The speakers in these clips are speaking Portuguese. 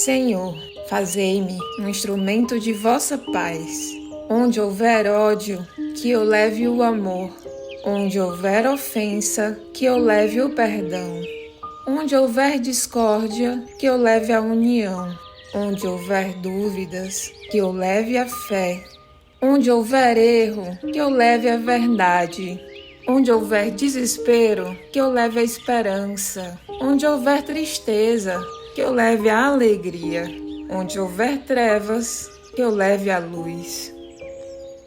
Senhor, fazei-me um instrumento de vossa paz. Onde houver ódio, que eu leve o amor. Onde houver ofensa, que eu leve o perdão. Onde houver discórdia, que eu leve a união. Onde houver dúvidas, que eu leve a fé. Onde houver erro, que eu leve a verdade. Onde houver desespero, que eu leve a esperança. Onde houver tristeza, que eu leve a alegria. Onde houver trevas, que eu leve a luz.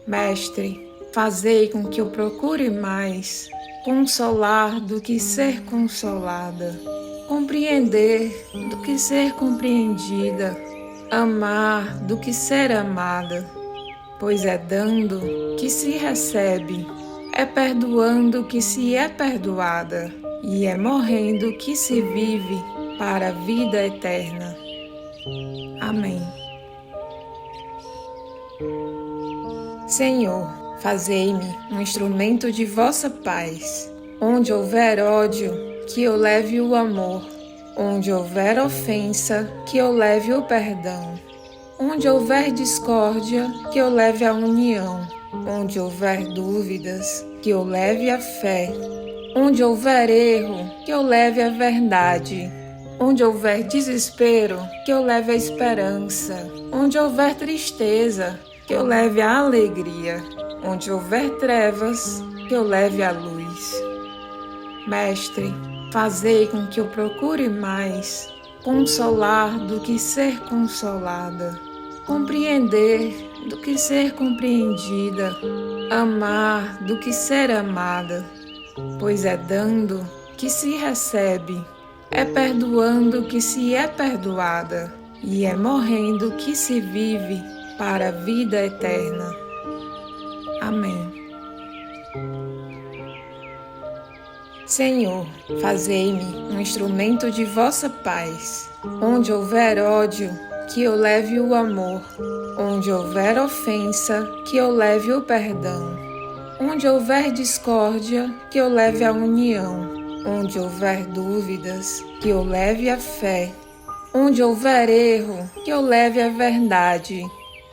Mestre, fazei com que eu procure mais consolar do que ser consolada, compreender do que ser compreendida, amar do que ser amada, pois é dando que se recebe, é perdoando que se é perdoada, e é morrendo que se vive para a vida eterna. Amém. Senhor, fazei-me um instrumento de vossa paz. Onde houver ódio, que eu leve o amor. Onde houver ofensa, que eu leve o perdão. Onde houver discórdia, que eu leve a união. Onde houver dúvidas, que eu leve a fé. Onde houver erro, que eu leve a verdade. Onde houver desespero, que eu leve a esperança. Onde houver tristeza, que eu leve a alegria. Onde houver trevas, que eu leve a luz. Mestre, fazei com que eu procure mais consolar do que ser consolada, compreender do que ser compreendida, amar do que ser amada, pois é dando que se recebe, é perdoando que se é perdoada, e é morrendo que se vive para a vida eterna. Amém. Senhor, fazei-me um instrumento de vossa paz. Onde houver ódio, que eu leve o amor. Onde houver ofensa, que eu leve o perdão. Onde houver discórdia, que eu leve a união. Onde houver dúvidas, que eu leve a fé. Onde houver erro, que eu leve a verdade.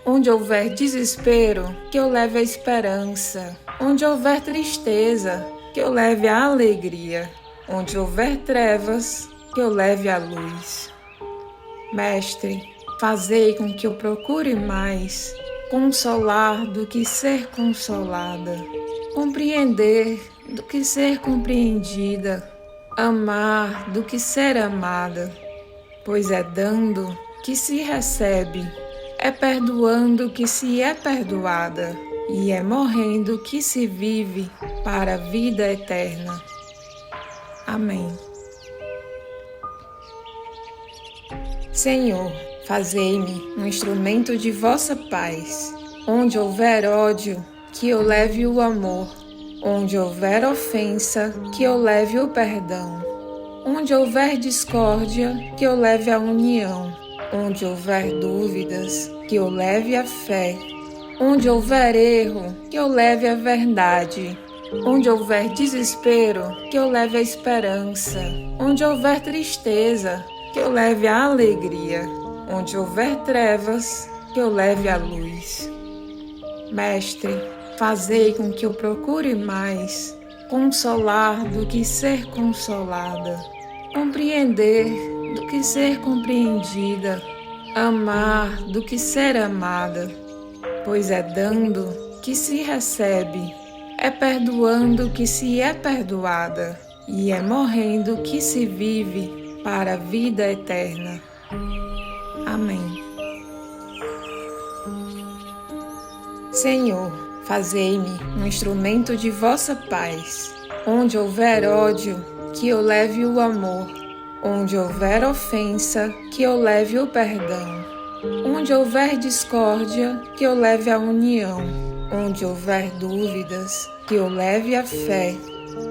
Onde houver desespero, que eu leve a esperança. Onde houver tristeza, que eu leve a alegria. Onde houver trevas, que eu leve a luz. Mestre, fazei com que eu procure mais consolar do que ser consolada, compreender do que ser compreendida, amar do que ser amada, pois é dando que se recebe, é perdoando que se é perdoada, e é morrendo que se vive para a vida eterna. Amém. Senhor, fazei-me um instrumento de vossa paz. Onde houver ódio, que eu leve o amor. Onde houver ofensa, que eu leve o perdão. Onde houver discórdia, que eu leve a união. Onde houver dúvidas, que eu leve a fé. Onde houver erro, que eu leve a verdade. Onde houver desespero, que eu leve a esperança. Onde houver tristeza, que eu leve a alegria. Onde houver trevas, que eu leve a luz. Mestre, fazei com que eu procure mais consolar do que ser consolada, compreender do que ser compreendida, amar do que ser amada, pois é dando que se recebe, é perdoando que se é perdoada, e é morrendo que se vive para a vida eterna. Amém. Senhor, fazei-me um instrumento de vossa paz. Onde houver ódio, que eu leve o amor. Onde houver ofensa, que eu leve o perdão. Onde houver discórdia, que eu leve a união. Onde houver dúvidas, que eu leve a fé.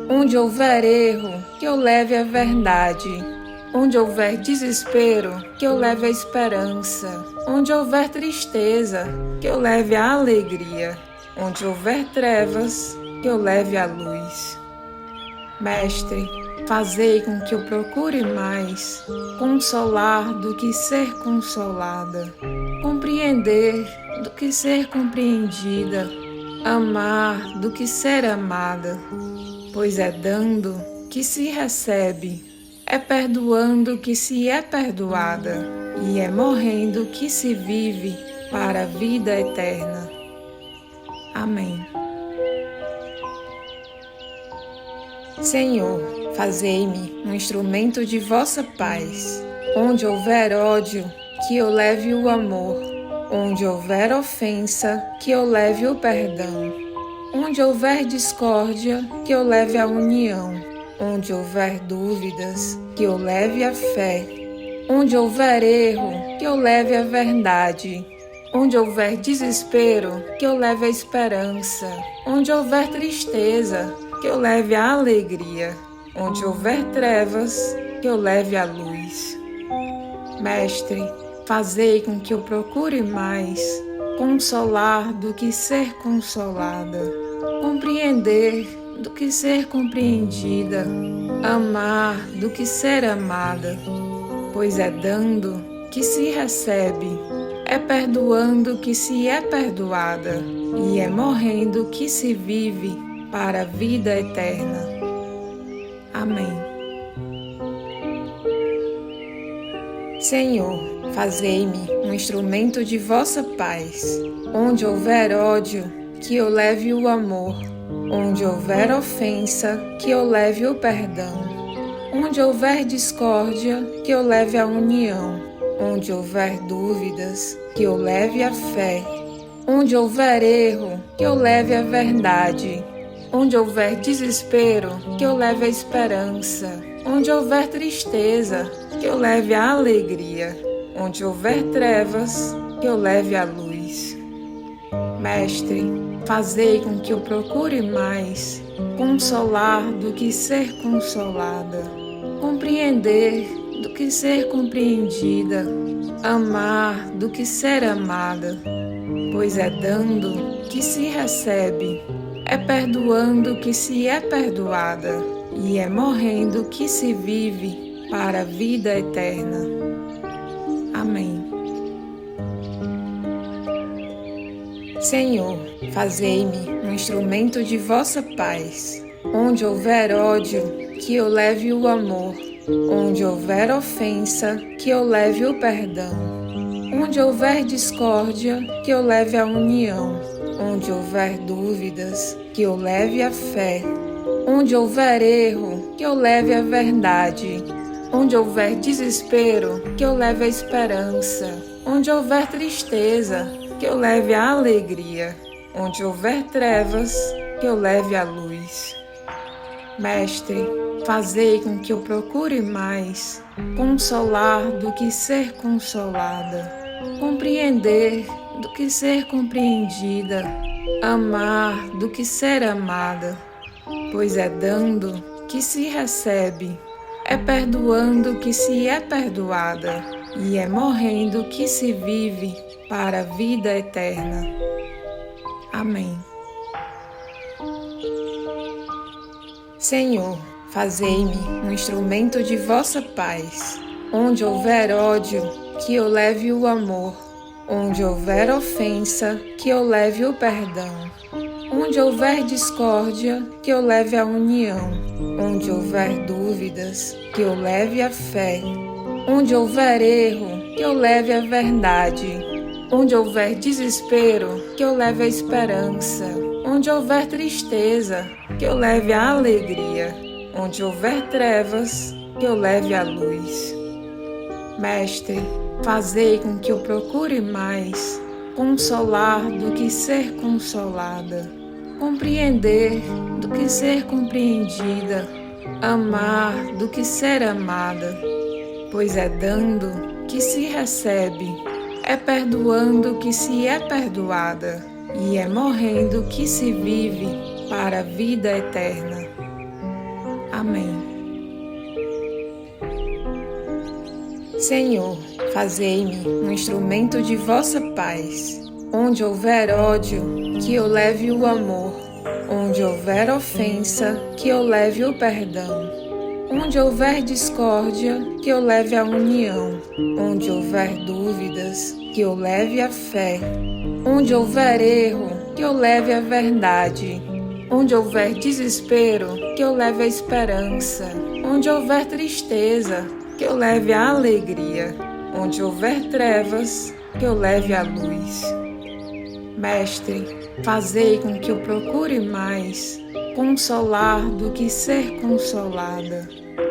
Onde houver erro, que eu leve a verdade. Onde houver desespero, que eu leve a esperança. Onde houver tristeza, que eu leve a alegria. Onde houver trevas, que eu leve a luz. Mestre, fazei com que eu procure mais consolar do que ser consolada, compreender do que ser compreendida, amar do que ser amada, pois é dando que se recebe, é perdoando que se é perdoada, e é morrendo que se vive para a vida eterna. Amém. Senhor, fazei-me um instrumento de vossa paz. Onde houver ódio, que eu leve o amor. Onde houver ofensa, que eu leve o perdão. Onde houver discórdia, que eu leve a união. Onde houver dúvidas, que eu leve a fé. Onde houver erro, que eu leve a verdade. Onde houver desespero, que eu leve a esperança. Onde houver tristeza, que eu leve a alegria. Onde houver trevas, que eu leve a luz. Mestre, fazei com que eu procure mais consolar do que ser consolada, compreender do que ser compreendida, amar do que ser amada, pois é dando que se recebe, é perdoando que se é perdoada, e é morrendo que se vive para a vida eterna. Amém. Senhor, fazei-me um instrumento de vossa paz. Onde houver ódio, que eu leve o amor. Onde houver ofensa, que eu leve o perdão. Onde houver discórdia, que eu leve a união. Onde houver dúvidas, que eu leve a fé. Onde houver erro, que eu leve a verdade. Onde houver desespero, que eu leve a esperança. Onde houver tristeza, que eu leve a alegria. Onde houver trevas, que eu leve a luz. Mestre, fazei com que eu procure mais consolar do que ser consolada, compreender do que ser compreendida, amar do que ser amada, pois é dando que se recebe, é perdoando que se é perdoada, e é morrendo que se vive para a vida eterna. Amém. Senhor, fazei-me um instrumento de vossa paz. Onde houver ódio, que eu leve o amor. Onde houver ofensa, que eu leve o perdão. Onde houver discórdia, que eu leve a união. Onde houver dúvidas, que eu leve a fé. Onde houver erro, que eu leve a verdade. Onde houver desespero, que eu leve a esperança. Onde houver tristeza, que eu leve a alegria. Onde houver trevas, que eu leve a luz. Mestre, fazei com que eu procure mais consolar do que ser consolada, compreender do que ser compreendida, amar do que ser amada, pois é dando que se recebe, é perdoando que se é perdoada, e é morrendo que se vive para a vida eterna. Amém. Senhor, fazei-me um instrumento de vossa paz. Onde houver ódio, que eu leve o amor. Onde houver ofensa, que eu leve o perdão. Onde houver discórdia, que eu leve a união. Onde houver dúvidas, que eu leve a fé. Onde houver erro, que eu leve a verdade. Onde houver desespero, que eu leve a esperança. Onde houver tristeza, que eu leve a alegria. Onde houver trevas, que eu leve a luz. Mestre, fazei com que eu procure mais consolar do que ser consolada, compreender do que ser compreendida, amar do que ser amada, pois é dando que se recebe, é perdoando que se é perdoada, e é morrendo que se vive para a vida eterna. Amém. Senhor, fazei-me um instrumento de vossa paz. Onde houver ódio, que eu leve o amor. Onde houver ofensa, que eu leve o perdão. Onde houver discórdia, que eu leve a união. Onde houver dúvidas, que eu leve a fé. Onde houver erro, que eu leve a verdade. Onde houver desespero, que eu leve a esperança. Onde houver tristeza, que eu leve a alegria. Onde houver trevas, que eu leve a luz. Mestre, fazei com que eu procure mais consolar do que ser consolada,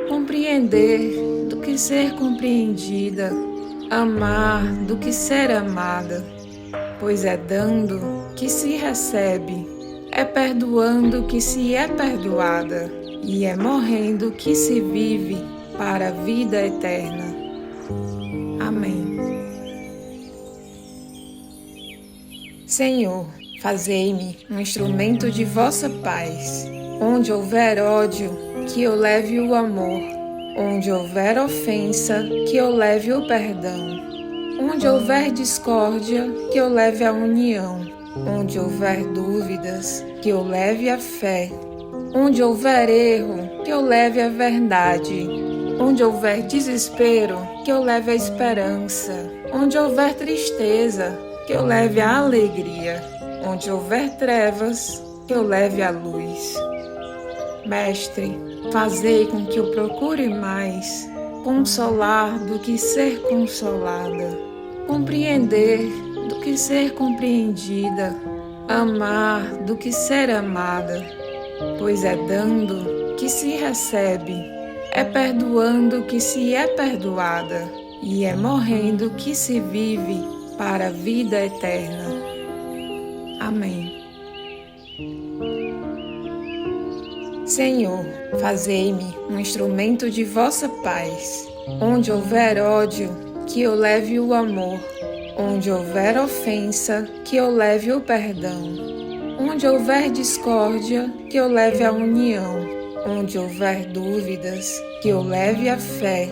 compreender do que ser compreendida, amar do que ser amada, pois é dando que se recebe, é perdoando que se é perdoada, e é morrendo que se vive para a vida eterna. Amém. Senhor, fazei-me um instrumento de vossa paz. Onde houver ódio, que eu leve o amor. Onde houver ofensa, que eu leve o perdão. Onde houver discórdia, que eu leve a união. Onde houver dúvidas, que eu leve a fé. Onde houver erro, que eu leve a verdade. Onde houver desespero, que eu leve a esperança. Onde houver tristeza, que eu leve a alegria. Onde houver trevas, que eu leve a luz. Mestre, fazei com que eu procure mais consolar do que ser consolada, compreender do que ser compreendida, amar do que ser amada, pois é dando que se recebe, é perdoando que se é perdoada, e é morrendo que se vive para a vida eterna. Amém. Senhor, fazei-me um instrumento de vossa paz. Onde houver ódio, que eu leve o amor. Onde houver ofensa, que eu leve o perdão. Onde houver discórdia, que eu leve a união. Onde houver dúvidas, que eu leve a fé.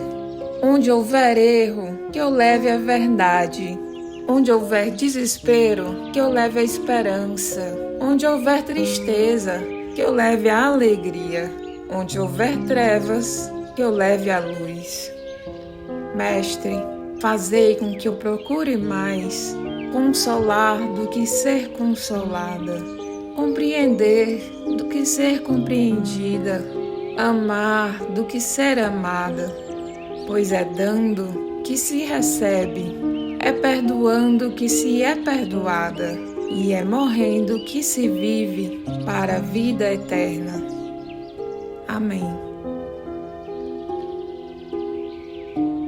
Onde houver erro, que eu leve a verdade. Onde houver desespero, que eu leve a esperança. Onde houver tristeza, que eu leve a alegria. Onde houver trevas, que eu leve a luz. Mestre, fazei com que eu procure mais consolar do que ser consolada, compreender do que ser compreendida, amar do que ser amada, pois é dando que se recebe, é perdoando que se é perdoada, e é morrendo que se vive para a vida eterna. Amém.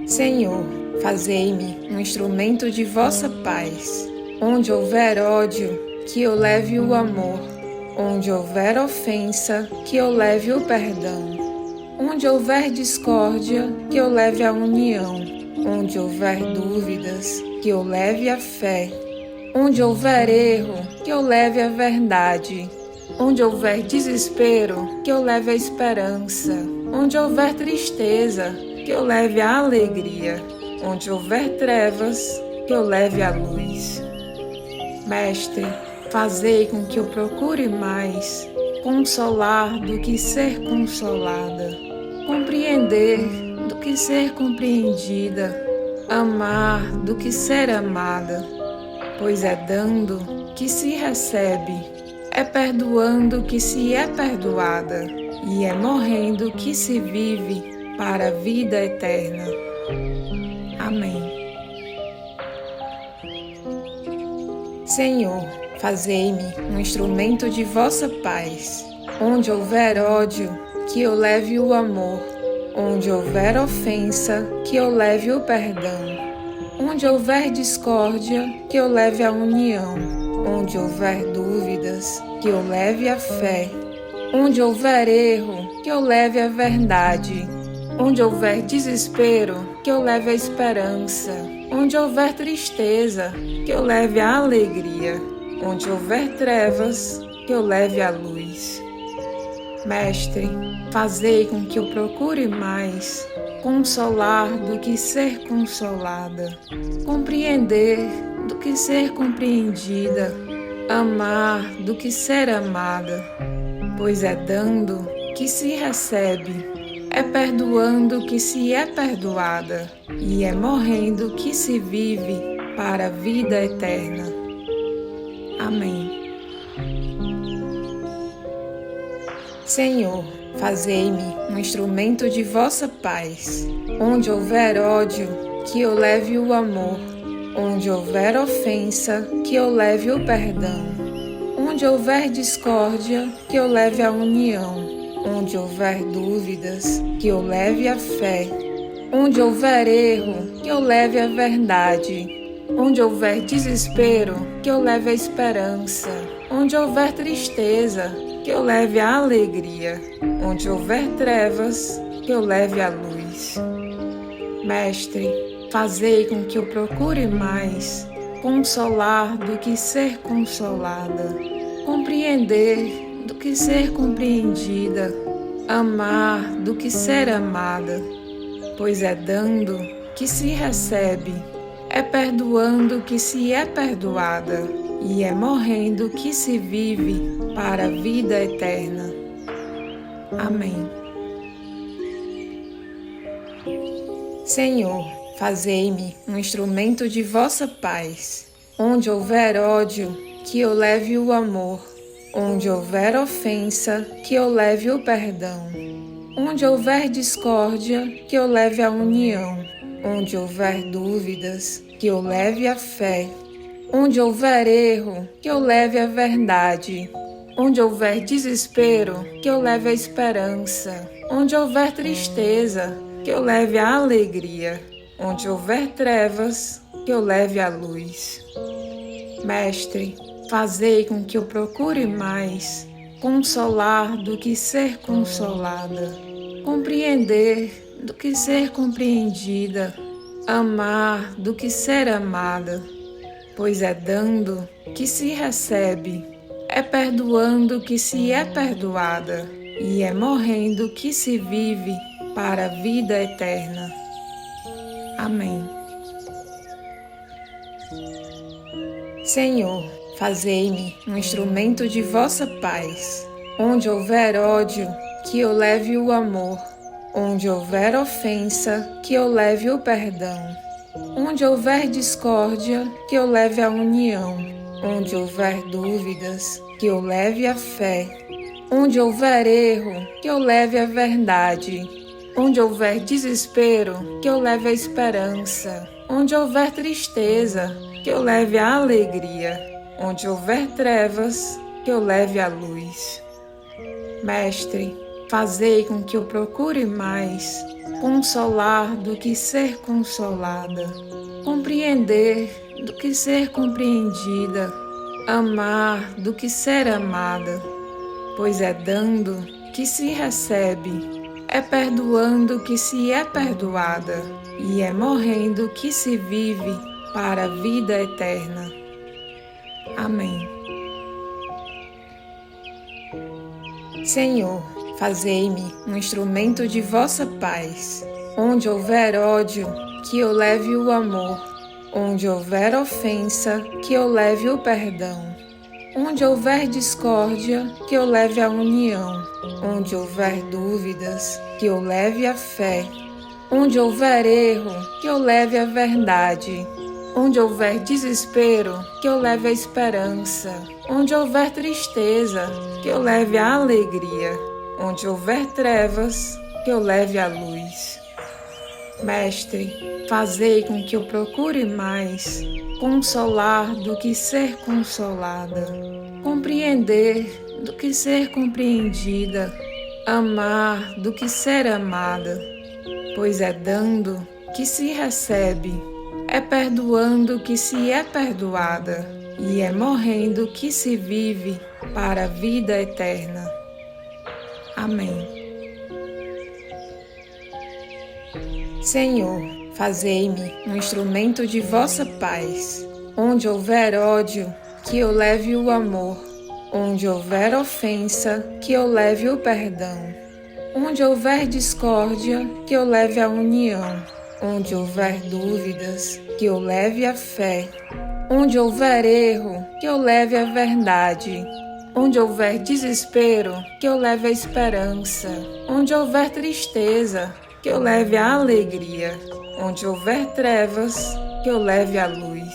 Senhor, fazei-me um instrumento de vossa paz. Onde houver ódio, que eu leve o amor. Onde houver ofensa, que eu leve o perdão. Onde houver discórdia, que eu leve a união. Onde houver dúvidas, que eu leve a fé. Onde houver erro, que eu leve a verdade. Onde houver desespero, que eu leve a esperança. Onde houver tristeza, que eu leve a alegria. Onde houver trevas, que eu leve a luz. Mestre, fazei com que eu procure mais consolar do que ser consolada, compreender do que ser compreendida, amar do que ser amada, pois é dando que se recebe, é perdoando que se é perdoada, e é morrendo que se vive para a vida eterna. Amém. Senhor, fazei-me um instrumento de vossa paz. Onde houver ódio, que eu leve o amor. Onde houver ofensa, que eu leve o perdão. Onde houver discórdia, que eu leve a união. Onde houver dúvidas, que eu leve a fé. Onde houver erro, que eu leve a verdade. Onde houver desespero, que eu leve a esperança. Onde houver tristeza, que eu leve a alegria. Onde houver trevas, que eu leve a luz. Mestre, fazei com que eu procure mais consolar do que ser consolada, compreender do que ser compreendida, amar do que ser amada, pois é dando que se recebe, é perdoando que se é perdoada, e é morrendo que se vive para a vida eterna. Amém. Senhor, fazei-me um instrumento de vossa paz. Onde houver ódio, que eu leve o amor. Onde houver ofensa, que eu leve o perdão. Onde houver discórdia, que eu leve a união. Onde houver dúvidas, que eu leve a fé. Onde houver erro, que eu leve a verdade. Onde houver desespero, que eu leve a esperança. Onde houver tristeza, que eu leve a alegria. Onde houver trevas, que eu leve a luz. Mestre, fazei com que eu procure mais consolar do que ser consolada, compreender do que ser compreendida, amar do que ser amada, pois é dando que se recebe, é perdoando que se é perdoada, e é morrendo que se vive para a vida eterna. Amém. Senhor, fazei-me um instrumento de vossa paz. Onde houver ódio, que eu leve o amor. Onde houver ofensa, que eu leve o perdão. Onde houver discórdia, que eu leve a união. Onde houver dúvidas, que eu leve a fé. Onde houver erro, que eu leve a verdade. Onde houver desespero, que eu leve a esperança. Onde houver tristeza, que eu leve a alegria. Onde houver trevas, que eu leve a luz. Mestre, fazei com que eu procure mais consolar do que ser consolada, compreender do que ser compreendida, amar do que ser amada, pois é dando que se recebe, é perdoando que se é perdoada, e é morrendo que se vive para a vida eterna. Amém. Senhor, fazei-me um instrumento de vossa paz. Onde houver ódio, que eu leve o amor. Onde houver ofensa, que eu leve o perdão. Onde houver discórdia, que eu leve a união. Onde houver dúvidas, que eu leve a fé. Onde houver erro, que eu leve a verdade. Onde houver desespero, que eu leve a esperança. Onde houver tristeza, que eu leve a alegria. Onde houver trevas, que eu leve a luz. Mestre, fazei com que eu procure mais consolar do que ser consolada, compreender do que ser compreendida, amar do que ser amada, pois é dando que se recebe, é perdoando que se é perdoada, e é morrendo que se vive para a vida eterna. Amém. Senhor, fazei-me um instrumento de vossa paz. Onde houver ódio, que eu leve o amor. Onde houver ofensa, que eu leve o perdão. Onde houver discórdia, que eu leve a união. Onde houver dúvidas, que eu leve a fé. Onde houver erro, que eu leve a verdade. Onde houver desespero, que eu leve a esperança. Onde houver tristeza, que eu leve a alegria. Onde houver trevas, que eu leve a luz. Mestre, fazei com que eu procure mais consolar do que ser consolada, compreender do que ser compreendida, amar do que ser amada, pois é dando que se recebe, é perdoando que se é perdoada, e é morrendo que se vive para a vida eterna. Amém. Senhor, fazei-me um instrumento de vossa paz. Onde houver ódio, que eu leve o amor. Onde houver ofensa, que eu leve o perdão. Onde houver discórdia, que eu leve a união. Onde houver dúvidas, que eu leve a fé. Onde houver erro, que eu leve a verdade. Onde houver desespero, que eu leve a esperança. Onde houver tristeza, que eu leve a alegria. Onde houver trevas, que eu leve a luz.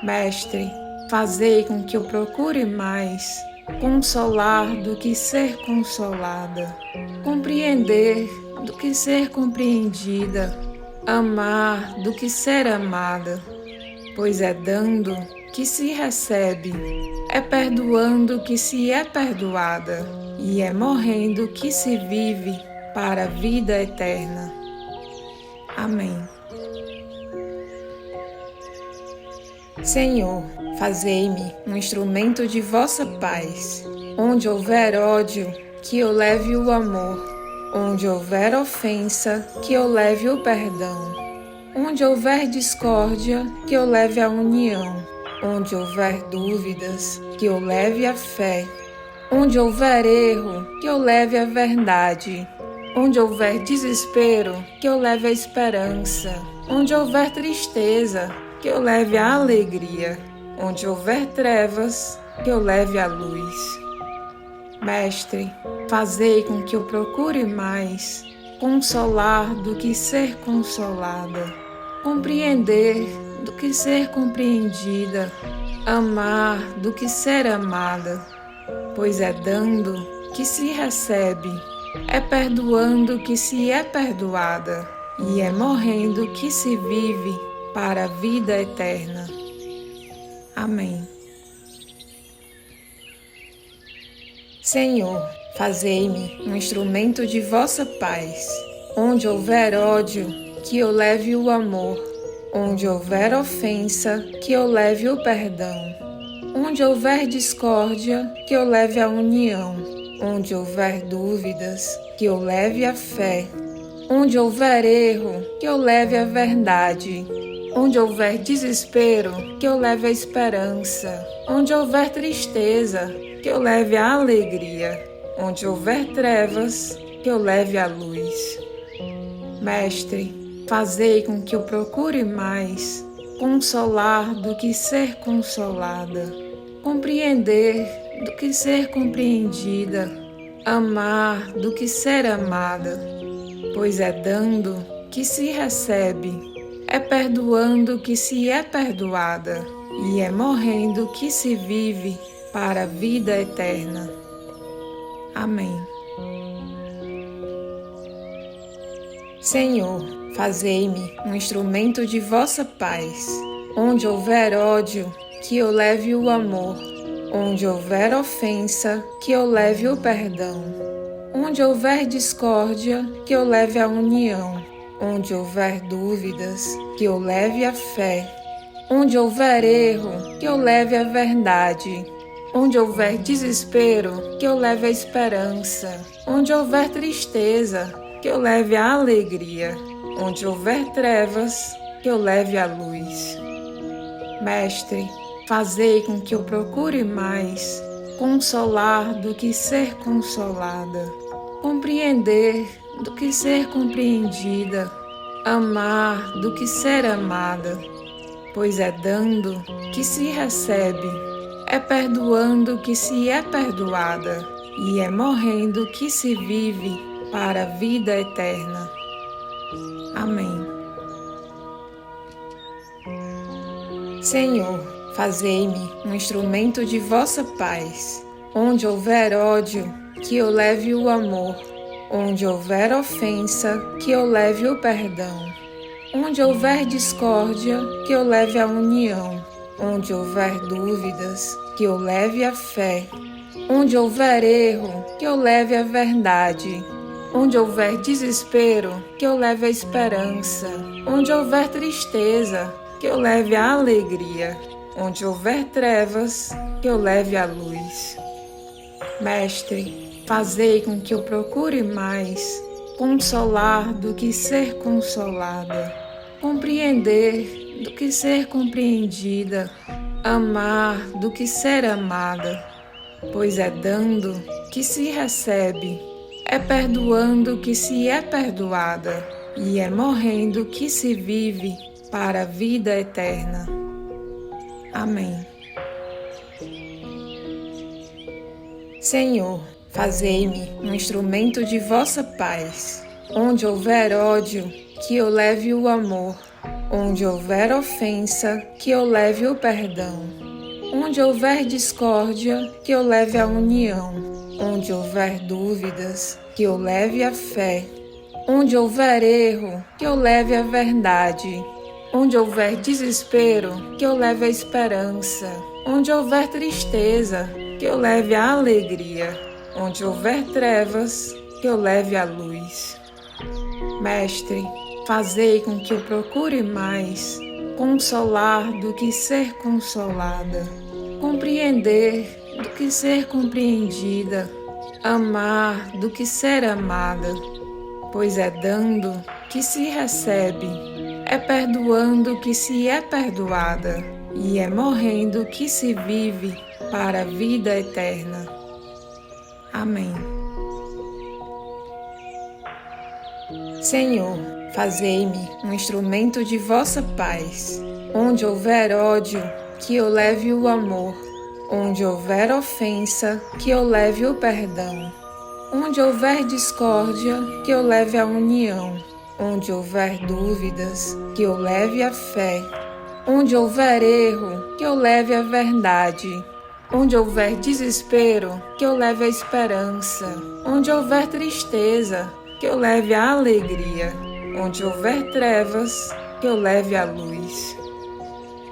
Mestre, fazei com que eu procure mais consolar do que ser consolada, compreender do que ser compreendida, amar do que ser amada, pois é dando que se recebe, é perdoando que se é perdoada, e é morrendo que se vive para a vida eterna. Amém. Senhor, fazei-me um instrumento de vossa paz. Onde houver ódio, que eu leve o amor. Onde houver ofensa, que eu leve o perdão. Onde houver discórdia, que eu leve a união. Onde houver dúvidas, que eu leve a fé. Onde houver erro, que eu leve a verdade. Onde houver desespero, que eu leve a esperança. Onde houver tristeza, que eu leve a alegria. Onde houver trevas, que eu leve a luz. Mestre, fazei com que eu procure mais consolar do que ser consolada, compreender do que ser compreendida, amar do que ser amada, pois é dando que se recebe, é perdoando que se é perdoada, e é morrendo que se vive para a vida eterna. Amém. Senhor, fazei-me um instrumento de vossa paz. Onde houver ódio, que eu leve o amor. Onde houver ofensa, que eu leve o perdão. Onde houver discórdia, que eu leve a união. Onde houver dúvidas, que eu leve a fé. Onde houver erro, que eu leve a verdade. Onde houver desespero, que eu leve a esperança. Onde houver tristeza, que eu leve a alegria. Onde houver trevas, que eu leve a luz. Mestre, fazei com que eu procure mais consolar do que ser consolada, compreender do que ser compreendida, amar do que ser amada, pois é dando que se recebe, é perdoando que se é perdoada, e é morrendo que se vive para a vida eterna. Amém. Senhor, fazei-me um instrumento de vossa paz. Onde houver ódio, que eu leve o amor. Onde houver ofensa, que eu leve o perdão. Onde houver discórdia, que eu leve a união. Onde houver dúvidas, que eu leve a fé. Onde houver erro, que eu leve a verdade. Onde houver desespero, que eu leve a esperança. Onde houver tristeza, que eu leve a alegria. Onde houver trevas, que eu leve a luz. Mestre, fazei com que eu procure mais consolar do que ser consolada, compreender do que ser compreendida, amar do que ser amada, pois é dando que se recebe, é perdoando que se é perdoada, e é morrendo que se vive para a vida eterna. Amém. Senhor, fazei-me um instrumento de vossa paz. Onde houver ódio, que eu leve o amor. Onde houver ofensa, que eu leve o perdão. Onde houver discórdia, que eu leve a união. Onde houver dúvidas, que eu leve a fé. Onde houver erro, que eu leve a verdade. Onde houver desespero, que eu leve a esperança. Onde houver tristeza, que eu leve a alegria. Onde houver trevas, que eu leve a luz. Mestre, fazei com que eu procure mais consolar do que ser consolada, compreender do que ser compreendida, amar do que ser amada, pois é dando que se recebe, é perdoando que se é perdoada, e é morrendo que se vive para a vida eterna. Amém. Senhor, fazei-me um instrumento de vossa paz. Onde houver ódio, que eu leve o amor. Onde houver ofensa, que eu leve o perdão. Onde houver discórdia, que eu leve a união. Onde houver dúvidas, que eu leve a fé. Onde houver erro, que eu leve a verdade. Onde houver desespero, que eu leve a esperança. Onde houver tristeza, que eu leve a alegria. Onde houver trevas, que eu leve a luz. Mestre, fazei com que eu procure mais consolar do que ser consolada, compreender do que ser compreendida, amar do que ser amada, pois é dando que se recebe, é perdoando que se é perdoada, e é morrendo que se vive para a vida eterna. Amém. Senhor, fazei-me um instrumento de vossa paz. Onde houver ódio, que eu leve o amor. Onde houver ofensa, que eu leve o perdão. Onde houver discórdia, que eu leve a união. Onde houver dúvidas, que eu leve a fé. Onde houver erro, que eu leve a verdade. Onde houver desespero, que eu leve a esperança. Onde houver tristeza, que eu leve a alegria. Onde houver trevas, que eu leve a luz.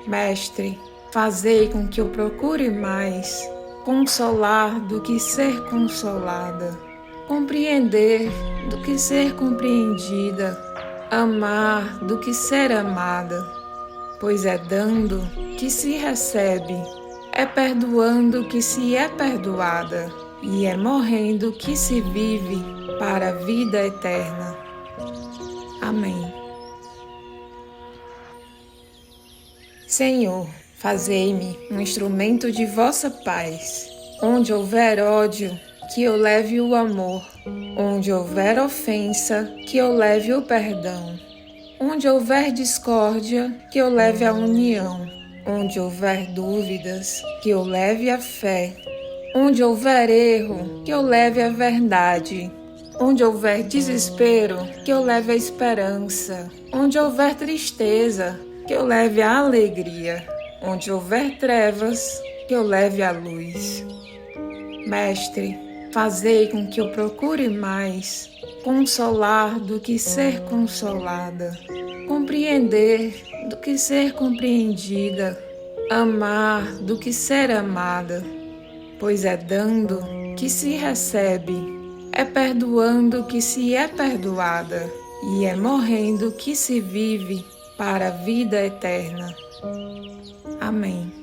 Mestre, fazei com que eu procure mais consolar do que ser consolada, compreender do que ser compreendida, amar do que ser amada, pois é dando que se recebe, é perdoando que se é perdoada, e é morrendo que se vive para a vida eterna. Amém. Senhor, fazei-me um instrumento de vossa paz. Onde houver ódio, que eu leve o amor. Onde houver ofensa, que eu leve o perdão. Onde houver discórdia, que eu leve a união. Onde houver dúvidas, que eu leve a fé. Onde houver erro, que eu leve a verdade. Onde houver desespero, que eu leve a esperança. Onde houver tristeza, que eu leve a alegria. Onde houver trevas, que eu leve a luz. Mestre, fazei com que eu procure mais consolar do que ser consolada, compreender do que ser compreendida, amar do que ser amada, pois é dando que se recebe, é perdoando que se é perdoada, e é morrendo que se vive para a vida eterna. Amém.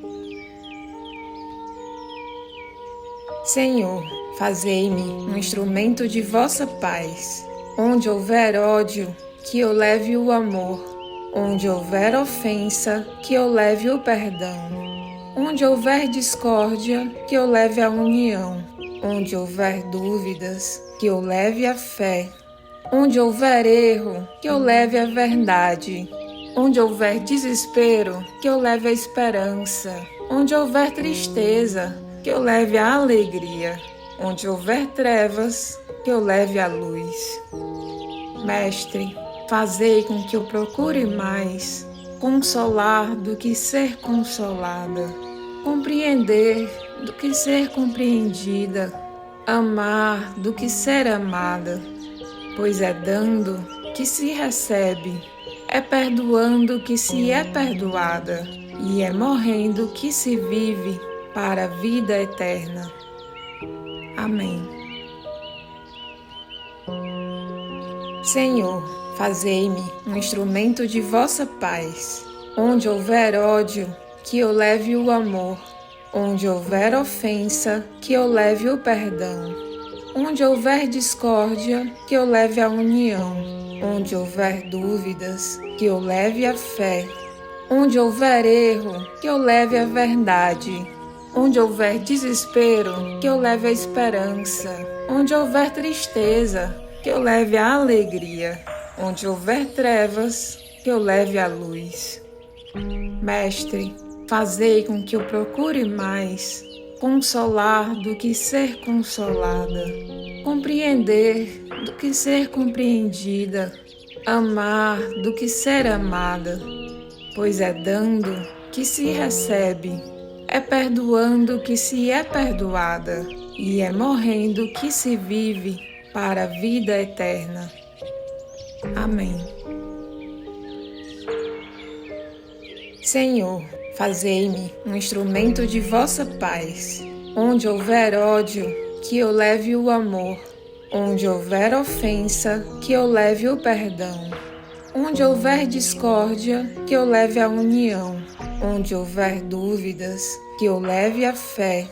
Senhor, fazei-me um instrumento de vossa paz. Onde houver ódio, que eu leve o amor. Onde houver ofensa, que eu leve o perdão. Onde houver discórdia, que eu leve a união. Onde houver dúvidas, que eu leve a fé. Onde houver erro, que eu leve a verdade. Onde houver desespero, que eu leve a esperança. Onde houver tristeza, que eu leve a alegria. Onde houver trevas, que eu leve a luz. Mestre, fazei com que eu procure mais consolar do que ser consolada, compreender do que ser compreendida, amar do que ser amada, pois é dando que se recebe, é perdoando que se é perdoada, e é morrendo que se vive para a vida eterna. Amém. Senhor, fazei-me um instrumento de vossa paz. Onde houver ódio, que eu leve o amor. Onde houver ofensa, que eu leve o perdão. Onde houver discórdia, que eu leve a união. Onde houver dúvidas, que eu leve a fé. Onde houver erro, que eu leve a verdade. Onde houver desespero, que eu leve a esperança. Onde houver tristeza, que eu leve a alegria. Onde houver trevas, que eu leve a luz. Mestre, fazei com que eu procure mais consolar do que ser consolada, compreender do que ser compreendida, amar do que ser amada, pois é dando que se recebe, é perdoando que se é perdoada, e é morrendo que se vive para a vida eterna. Amém. Senhor, fazei-me um instrumento de vossa paz. Onde houver ódio, que eu leve o amor. Onde houver ofensa, que eu leve o perdão. Onde houver discórdia, que eu leve a união. Onde houver dúvidas, que eu leve a fé.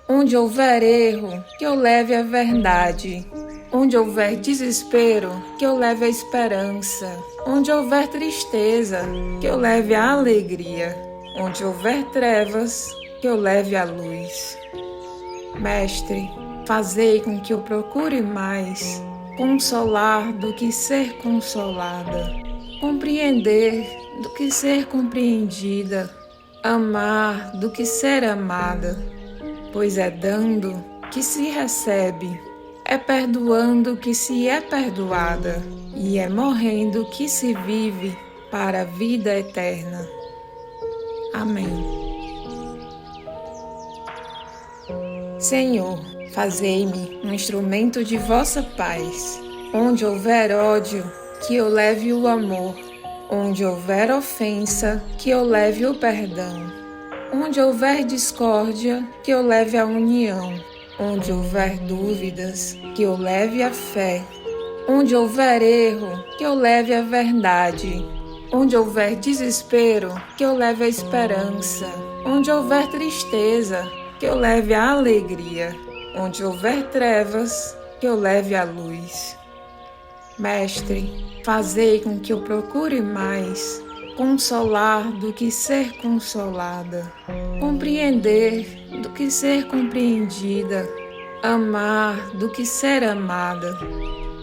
Onde houver erro, que eu leve a verdade. Onde houver desespero, que eu leve a esperança. Onde houver tristeza, que eu leve a alegria. Onde houver trevas, que eu leve a luz. Mestre, fazei com que eu procure mais consolar do que ser consolada, compreender do que ser compreendida, amar do que ser amada, pois é dando que se recebe, é perdoando que se é perdoada, e é morrendo que se vive para a vida eterna. Amém. Senhor, fazei-me um instrumento de vossa paz. Onde houver ódio, que eu leve o amor. Onde houver ofensa, que eu leve o perdão. Onde houver discórdia, que eu leve a união. Onde houver dúvidas, que eu leve a fé. Onde houver erro, que eu leve a verdade. Onde houver desespero, que eu leve a esperança. Onde houver tristeza, que eu leve a alegria. Onde houver trevas, que eu leve a luz. Mestre, fazei com que eu procure mais consolar do que ser consolada, compreender do que ser compreendida, amar do que ser amada,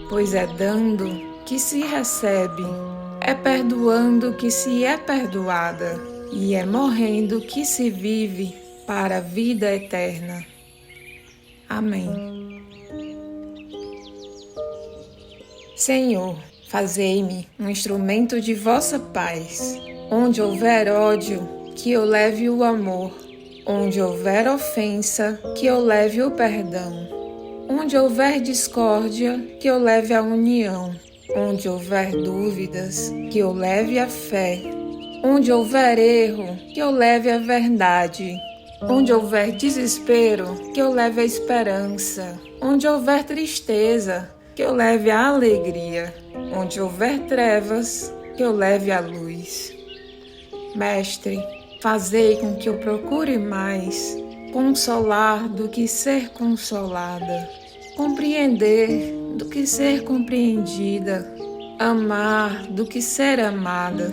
pois é dando que se recebe, é perdoando que se é perdoada, e é morrendo que se vive para a vida eterna. Amém. Senhor, fazei-me um instrumento de vossa paz. Onde houver ódio, que eu leve o amor. Onde houver ofensa, que eu leve o perdão. Onde houver discórdia, que eu leve a união. Onde houver dúvidas, que eu leve a fé. Onde houver erro, que eu leve a verdade. Onde houver desespero, que eu leve a esperança. Onde houver tristeza, que eu leve a alegria. Onde houver trevas, que eu leve a luz. Mestre, fazei com que eu procure mais consolar do que ser consolada, compreender do que ser compreendida, amar do que ser amada,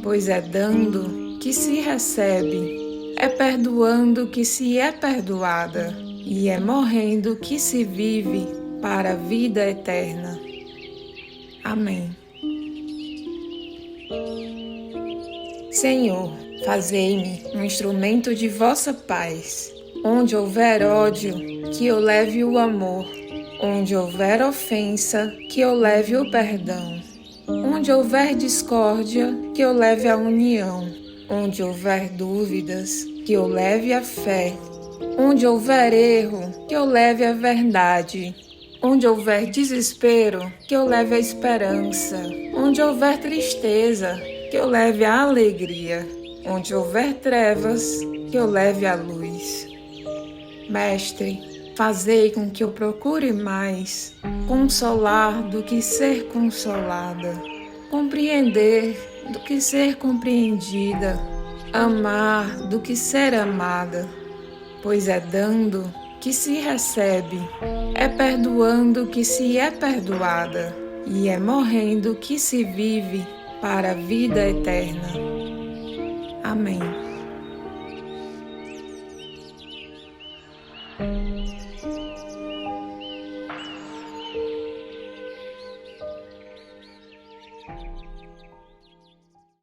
pois é dando que se recebe, é perdoando que se é perdoada, e é morrendo que se vive para a vida eterna. Amém. Senhor, fazei-me um instrumento de vossa paz. Onde houver ódio, que eu leve o amor. Onde houver ofensa, que eu leve o perdão. Onde houver discórdia, que eu leve a união. Onde houver dúvidas, que eu leve a fé. Onde houver erro, que eu leve a verdade. Onde houver desespero, que eu leve a esperança. Onde houver tristeza, que eu leve a alegria. Onde houver trevas, que eu leve a luz. Mestre, fazei com que eu procure mais consolar do que ser consolada, compreender do que ser compreendida, amar do que ser amada, pois é dando que se recebe, é perdoando que se é perdoada, e é morrendo que se vive para a vida eterna. Amém.